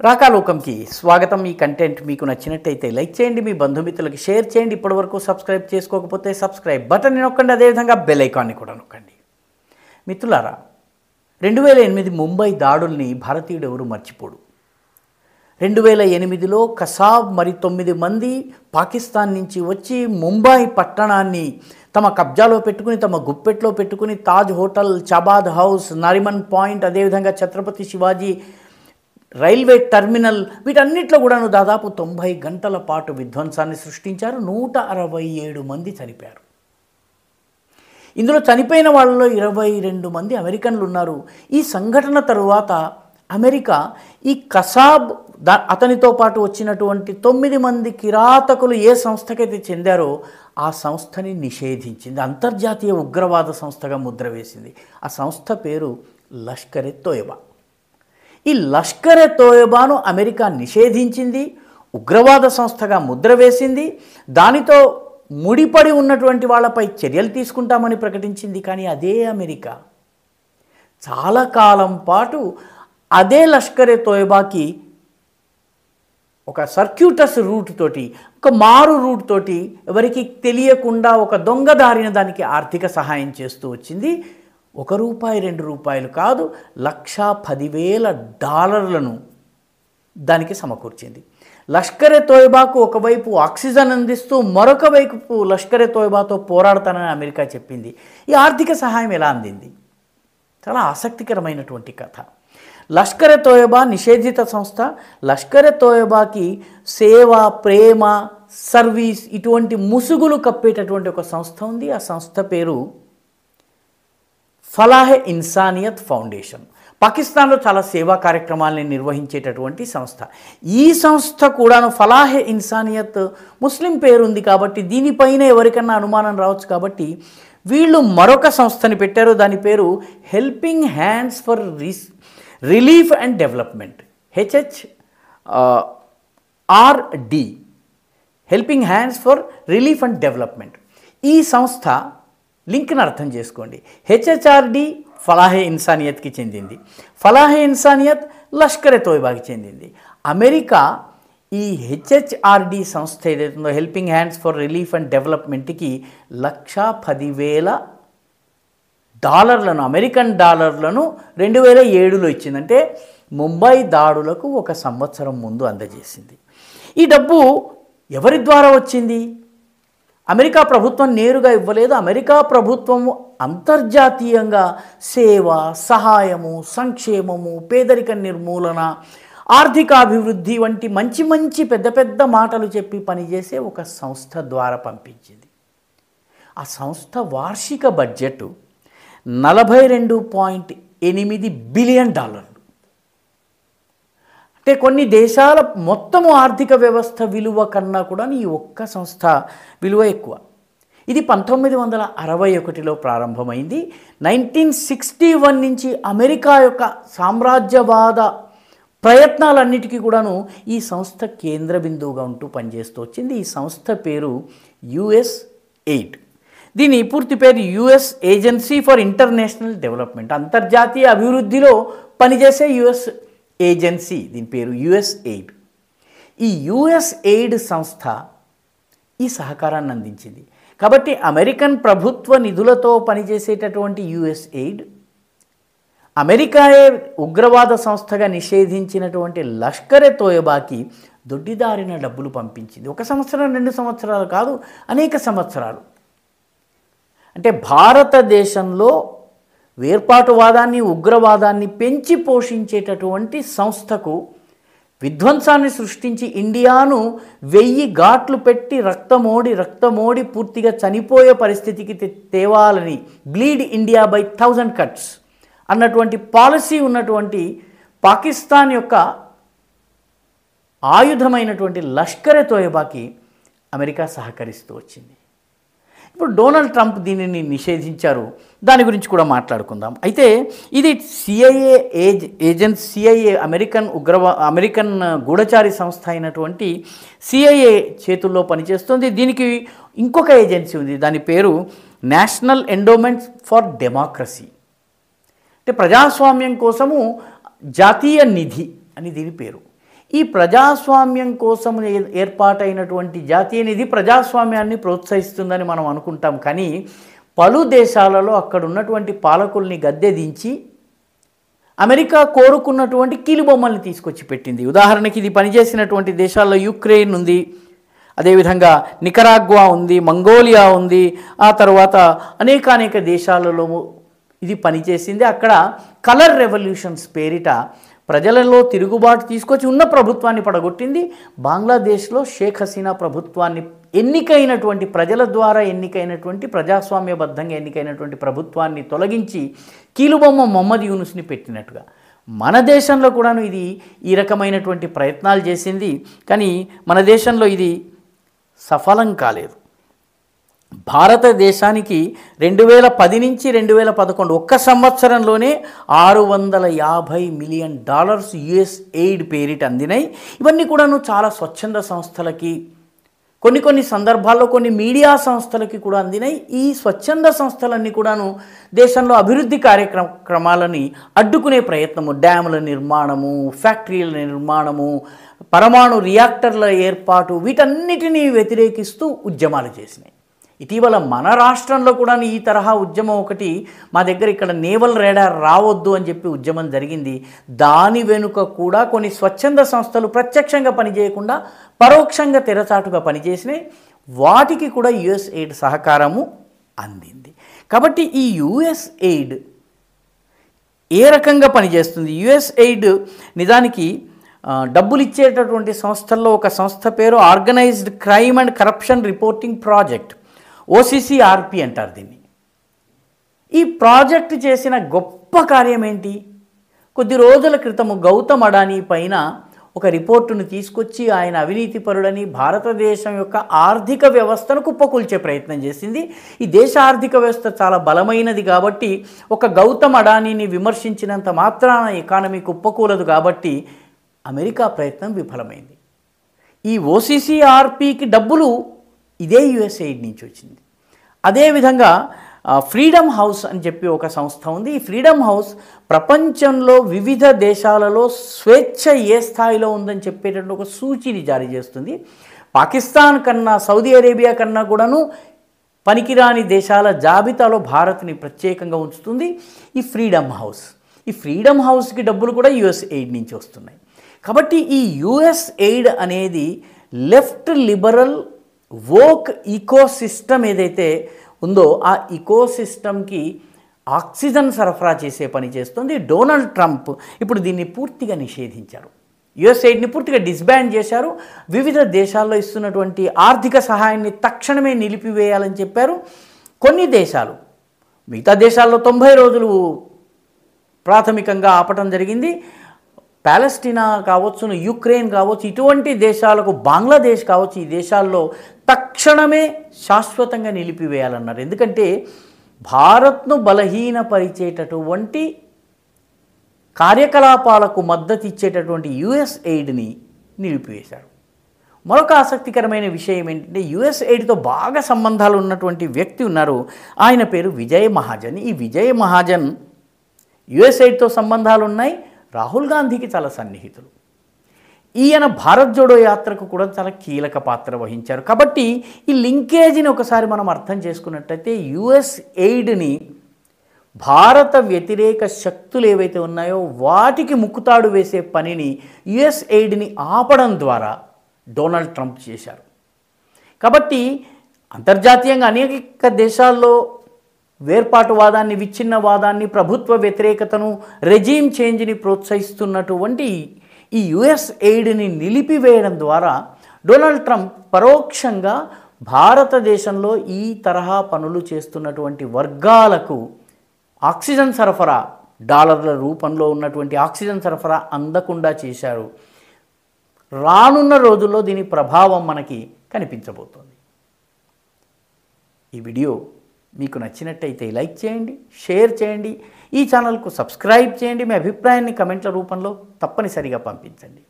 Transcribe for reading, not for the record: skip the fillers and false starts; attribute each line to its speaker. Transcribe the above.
Speaker 1: రాకాలోకంకి స్వాగతం. ఈ కంటెంట్ మీకు నచ్చినట్టయితే లైక్ చేయండి, మీ బంధుమిత్రులకి షేర్ చేయండి. ఇప్పటివరకు సబ్స్క్రైబ్ చేసుకోకపోతే సబ్స్క్రైబ్ బటన్ని నొక్కండి, అదేవిధంగా బెల్ ఐకాన్ని కూడా నొక్కండి. మిత్రులారా, 2008 ముంబై దాడుల్ని భారతీయుడు ఎవరు మర్చిపోడు. 2008లో కసాబ్ మరి 9 మంది పాకిస్తాన్ నుంచి వచ్చి ముంబై పట్టణాన్ని తమ కబ్జాలో పెట్టుకుని, తమ గుప్పెట్లో పెట్టుకుని Taj hotel, చాబాద్ house, Nariman point, అదేవిధంగా ఛత్రపతి శివాజీ రైల్వే టర్మినల్, వీటన్నిటిలో కూడాను దాదాపు 90 గంటల పాటు విధ్వంసాన్ని సృష్టించారు. 167 మంది చనిపోయారు. ఇందులో చనిపోయిన వాళ్ళలో 22 మంది అమెరికన్లు ఉన్నారు. ఈ సంఘటన తరువాత అమెరికా ఈ కసాబ్ అతనితో పాటు వచ్చినటువంటి 9 మంది కిరాతకులు ఏ సంస్థకైతే చెందారో ఆ సంస్థని నిషేధించింది. అంతర్జాతీయ ఉగ్రవాద సంస్థగా ముద్ర వేసింది. ఆ సంస్థ పేరు లష్కర్ ఎ తోయబా. ఈ లష్కర్ ఎ తోయబాను అమెరికా నిషేధించింది, ఉగ్రవాద సంస్థగా ముద్ర వేసింది, దానితో ముడిపడి ఉన్నటువంటి వాళ్ళపై చర్యలు తీసుకుంటామని ప్రకటించింది. కానీ అదే అమెరికా చాలా కాలం పాటు అదే లష్కర్ ఎ తోయబాకి ఒక సర్క్యూటస్ రూట్ తోటి, ఒక మారు రూట్ తోటి, ఎవరికి తెలియకుండా ఒక దొంగదారిన దానికి ఆర్థిక సహాయం చేస్తూ వచ్చింది. ₹1 ₹2 కాదు, $110,000 దానికి సమకూర్చింది. లష్కర్ ఎ తోయబాకు ఒకవైపు ఆక్సిజన్ అందిస్తూ మరొక వైపు లష్కర్ ఎ తోయబాతో పోరాడతానని అమెరికా చెప్పింది. ఈ ఆర్థిక సహాయం ఎలా అందింది? చాలా ఆసక్తికరమైనటువంటి కథ. లష్కర్ ఎ తోయబా నిషేధిత సంస్థ. లష్కర్ ఎ తోయబాకి సేవ, ప్రేమ, సర్వీస్ ఇటువంటి ముసుగులు కప్పేటటువంటి ఒక సంస్థ ఉంది. ఆ సంస్థ పేరు ఫలాహె ఇన్సానియత్ ఫౌండేషన్. పాకిస్తాన్లో చాలా సేవా కార్యక్రమాలని నిర్వహించేటటువంటి సంస్థ. ఈ సంస్థ కూడాను ఫలాహె ఇన్సానియత్ ముస్లిం పేరుంది కాబట్టి దీనిపైన ఎవరికన్నా అనుమానం రావచ్చు కాబట్టి వీళ్ళు మరొక సంస్థని పెట్టారు. దాని పేరు helping hands for relief and development, HHRD, helping hands for relief and development. ఈ సంస్థ లింక్ని అర్థం చేసుకోండి. HHRD ఫలాహె ఇన్సానియత్కి చెందింది, ఫలాహె ఇన్సానియత్ లష్కర్ ఎ తోయబాకి చెందింది. అమెరికా ఈ HHRD సంస్థ ఏదైతుందో helping hands for relief and డెవలప్మెంట్కి $110,000 అమెరికన్ డాలర్లను 2007లో ఇచ్చిందంటే ముంబై దాడులకు 1 సంవత్సరం ముందు అందజేసింది. ఈ డబ్బు ఎవరి ద్వారా వచ్చింది? అమెరికా ప్రభుత్వం నేరుగా ఇవ్వలేదు. అమెరికా ప్రభుత్వం అంతర్జాతీయంగా సేవ, సహాయము, సంక్షేమము, పేదరిక నిర్మూలన, ఆర్థికాభివృద్ధి వంటి మంచి మంచి పెద్ద పెద్ద మాటలు చెప్పి పనిచేసే ఒక సంస్థ ద్వారా పంపించింది. ఆ సంస్థ వార్షిక బడ్జెట్ $42.8 బిలియన్. అంటే కొన్ని దేశాల మొత్తము ఆర్థిక వ్యవస్థ విలువ కన్నా కూడా ఈ ఒక్క సంస్థ విలువ ఎక్కువ. ఇది 1961లో ప్రారంభమైంది. 1961 నుంచి అమెరికా యొక్క సామ్రాజ్యవాద ప్రయత్నాలన్నిటికీ కూడాను ఈ సంస్థ కేంద్ర బిందువుగా ఉంటూ పనిచేస్తూ వచ్చింది. ఈ సంస్థ పేరు USAID. దీని పూర్తి పేరు US agency for international development. అంతర్జాతీయ అభివృద్ధిలో పనిచేసే యుఎస్ ఏజెన్సీ, దీని పేరు USAID. ఈ USAID సంస్థ ఈ సహకారాన్ని అందించింది. కాబట్టి అమెరికన్ ప్రభుత్వ నిధులతో పనిచేసేటటువంటి USAID, అమెరికాయే ఉగ్రవాద సంస్థగా నిషేధించినటువంటి లష్కర్ ఎ తోయబాకి దొడ్డిదారిన డబ్బులు పంపించింది. 1 సంవత్సరం 2 సంవత్సరాలు కాదు, అనేక సంవత్సరాలు. అంటే భారతదేశంలో వేర్పాటువాదాన్ని, ఉగ్రవాదాన్ని పెంచి పోషించేటటువంటి సంస్థకు విధ్వంసాన్ని సృష్టించి ఇండియాను 1000 ఘాట్లు పెట్టి రక్తమోడి పూర్తిగా చనిపోయే పరిస్థితికి తేవాలని, బ్లీడ్ ఇండియా బై 1000 కట్స్ అన్నటువంటి పాలసీ ఉన్నటువంటి పాకిస్తాన్ యొక్క ఆయుధమైనటువంటి లష్కర్ ఎ తోయబాకి అమెరికా సహకరిస్తూ వచ్చింది. ఇప్పుడు డొనాల్డ్ ట్రంప్ దీనిని నిషేధించారు. దాని గురించి కూడా మాట్లాడుకుందాం. అయితే ఇది CIA అమెరికన్ గూఢచారి సంస్థ అయినటువంటి CIA చేతుల్లో పనిచేస్తుంది. దీనికి ఇంకొక ఏజెన్సీ ఉంది, దాని పేరు నేషనల్ ఎండోమెంట్స్ ఫర్ డెమోక్రసీ. అంటే ప్రజాస్వామ్యం కోసము జాతీయ నిధి అని దీని పేరు. ఈ ప్రజాస్వామ్యం కోసం ఏర్పాటైనటువంటి జాతీయ నిధి ప్రజాస్వామ్యాన్ని ప్రోత్సహిస్తుందని మనం అనుకుంటాం. కానీ పలు దేశాలలో అక్కడ ఉన్నటువంటి పాలకుల్ని గద్దెదించి అమెరికా కోరుకున్నటువంటి కీలుబొమ్మల్ని తీసుకొచ్చి పెట్టింది. ఉదాహరణకి ఇది పనిచేసినటువంటి దేశాల్లో యుక్రెయిన్ ఉంది, అదేవిధంగా నికరాగ్వా ఉంది, మంగోలియా ఉంది, ఆ తర్వాత అనేక దేశాలలో ఇది పనిచేసింది. అక్కడ కలర్ రెవల్యూషన్స్ పేరిట ప్రజలలో తిరుగుబాటు తీసుకొచ్చి ఉన్న ప్రభుత్వాన్ని పడగొట్టింది. బంగ్లాదేశ్లో షేక్ హసీనా ప్రభుత్వాన్ని ఎన్నికైనటువంటి ప్రజల ద్వారా ఎన్నికైనటువంటి ప్రజాస్వామ్యబద్ధంగా ఎన్నికైనటువంటి ప్రభుత్వాన్ని తొలగించి కీలుబొమ్మ మొహమ్మద్ యూనుస్ని పెట్టినట్టుగా మన దేశంలో కూడాను ఇది ఈ రకమైనటువంటి ప్రయత్నాలు చేసింది. కానీ మన దేశంలో ఇది సఫలం కాలేదు. భారతదేశానికి 2010 నుంచి 2011 ఒక్క సంవత్సరంలోనే $650 మిలియన్ యుఎస్ ఎయిడ్ పేరిట అందినాయి. ఇవన్నీ కూడాను చాలా స్వచ్ఛంద సంస్థలకి, కొన్ని సందర్భాల్లో కొన్ని మీడియా సంస్థలకి కూడా అందినాయి. ఈ స్వచ్ఛంద సంస్థలన్నీ కూడాను దేశంలో అభివృద్ధి కార్యక్రమాలని అడ్డుకునే ప్రయత్నము, డ్యాముల నిర్మాణము, ఫ్యాక్టరీల నిర్మాణము, పరమాణు రియాక్టర్ల ఏర్పాటు, వీటన్నిటినీ వ్యతిరేకిస్తూ ఉద్యమాలు చేసినాయి. ఇటీవల మన రాష్ట్రంలో కూడా ఈ తరహా ఉద్యమం ఒకటి మా దగ్గర ఇక్కడ నేవల్ రేడార్ రావద్దు అని చెప్పి ఉద్యమం జరిగింది. దాని వెనుక కూడా కొన్ని స్వచ్ఛంద సంస్థలు ప్రత్యక్షంగా పనిచేయకుండా పరోక్షంగా తెరచాటుగా పనిచేసినాయి. వాటికి కూడా యుఎస్ ఎయిడ్ సహకారము అందింది. కాబట్టి ఈ యుఎస్ ఎయిడ్ ఏ రకంగా పనిచేస్తుంది? యుఎస్ ఎయిడ్ నిజానికి డబ్బులు ఇచ్చేటటువంటి సంస్థల్లో ఒక సంస్థ పేరు organised crime and corruption reporting project, OCCRP అంటారు దీన్ని. ఈ ప్రాజెక్ట్ చేసిన గొప్ప కార్యం ఏంటి? కొద్ది రోజుల క్రితము గౌతమ్ అడానీ పైన ఒక రిపోర్టును తీసుకొచ్చి ఆయన అవినీతిపరుడని భారతదేశం యొక్క ఆర్థిక వ్యవస్థను కుప్పకూల్చే ప్రయత్నం చేసింది. ఈ దేశ ఆర్థిక వ్యవస్థ చాలా బలమైనది కాబట్టి ఒక గౌతమ్ అడానీని విమర్శించినంత మాత్రాన ఎకానమీ కుప్పకూలదు కాబట్టి అమెరికా ప్రయత్నం విఫలమైంది. ఈ OCCRPకి డబ్బులు ఇదే యుఎస్ ఎయిడ్ నుంచి వచ్చింది. అదేవిధంగా ఫ్రీడమ్ హౌస్ అని చెప్పి ఒక సంస్థ ఉంది. ఈ ఫ్రీడమ్ హౌస్ ప్రపంచంలో వివిధ దేశాలలో స్వేచ్ఛ ఏ స్థాయిలో ఉందని చెప్పేటటువంటి ఒక సూచీని జారీ చేస్తుంది. పాకిస్తాన్ కన్నా, సౌదీ అరేబియా కన్నా కూడాను పనికిరాని దేశాల జాబితాలో భారత్ని ప్రత్యేకంగా ఉంచుతుంది ఈ ఫ్రీడమ్ హౌస్. ఈ ఫ్రీడమ్ హౌస్కి డబ్బులు కూడా యుఎస్ ఎయిడ్ నుంచి వస్తున్నాయి. కాబట్టి ఈ యుఎస్ ఎయిడ్ అనేది లెఫ్ట్ లిబరల్ వోక్ ఈకోసిస్టమ్ ఏదైతే ఉందో ఆ ఈకోసిస్టమ్కి ఆక్సిజన్ సరఫరా చేసే పని చేస్తుంది. డొనాల్డ్ ట్రంప్ ఇప్పుడు దీన్ని పూర్తిగా నిషేధించారు. యుఎస్ ఎయిడ్ని పూర్తిగా డిస్బ్యాండ్ చేశారు. వివిధ దేశాల్లో ఇస్తున్నటువంటి ఆర్థిక సహాయాన్ని తక్షణమే నిలిపివేయాలని చెప్పారు. కొన్ని దేశాలు, మిగతా దేశాల్లో 90 రోజులు ప్రాథమికంగా ఆపటం జరిగింది. పాలస్తీనా కావచ్చు, యుక్రెయిన్ కావచ్చు, ఇటువంటి దేశాలకు, బంగ్లాదేశ్ కావచ్చు, ఈ దేశాల్లో తక్షణమే శాశ్వతంగా నిలిపివేయాలన్నారు. ఎందుకంటే భారత్ను బలహీనపరిచేటటువంటి కార్యకలాపాలకు మద్దతు ఇచ్చేటటువంటి యుఎస్ ఎయిడ్ని నిలిపివేశారు. మరొక ఆసక్తికరమైన విషయం ఏంటంటే యుఎస్ ఎయిడ్తో బాగా సంబంధాలు ఉన్నటువంటి వ్యక్తి ఉన్నారు. ఆయన పేరు విజయ్ మహాజన్. ఈ విజయ్ మహాజన్ యుఎస్ ఎయిడ్తో సంబంధాలు ఉన్నాయి. రాహుల్ గాంధీకి చాలా సన్నిహితులు. ఈయన భారత్ జోడో యాత్రకు కూడా చాలా కీలక పాత్ర వహించారు. కాబట్టి ఈ లింకేజీని ఒకసారి మనం అర్థం చేసుకున్నట్టయితే యుఎస్ ఎయిడ్ని భారత వ్యతిరేక శక్తులు ఏవైతే ఉన్నాయో వాటికి ముక్కుతాడు వేసే పనిని యుఎస్ ఎయిడ్ని ఆపడం ద్వారా డొనాల్డ్ ట్రంప్ చేశారు. కాబట్టి అంతర్జాతీయంగా అనేక దేశాల్లో వేర్పాటువాదాన్ని, విచ్ఛిన్నవాదాన్ని, ప్రభుత్వ వ్యతిరేకతను, రెజీమ్ చేంజ్ని ప్రోత్సహిస్తున్నటువంటి ఈ యుఎస్ ఎయిడ్ని నిలిపివేయడం ద్వారా డొనాల్డ్ ట్రంప్ పరోక్షంగా భారతదేశంలో ఈ తరహా పనులు చేస్తున్నటువంటి వర్గాలకు ఆక్సిజన్ సరఫరా, డాలర్ల రూపంలో ఉన్నటువంటి ఆక్సిజన్ సరఫరా అందకుండా చేశారు. రానున్న రోజుల్లో దీని ప్రభావం మనకి కనిపించబోతోంది. ఈ వీడియో మీకు నచ్చినట్టయితే లైక్ చేయండి, షేర్ చేయండి, ఈ ఛానల్కు సబ్స్క్రైబ్ చేయండి. మీ అభిప్రాయాన్ని కమెంట్ల రూపంలో తప్పనిసరిగా పంపించండి.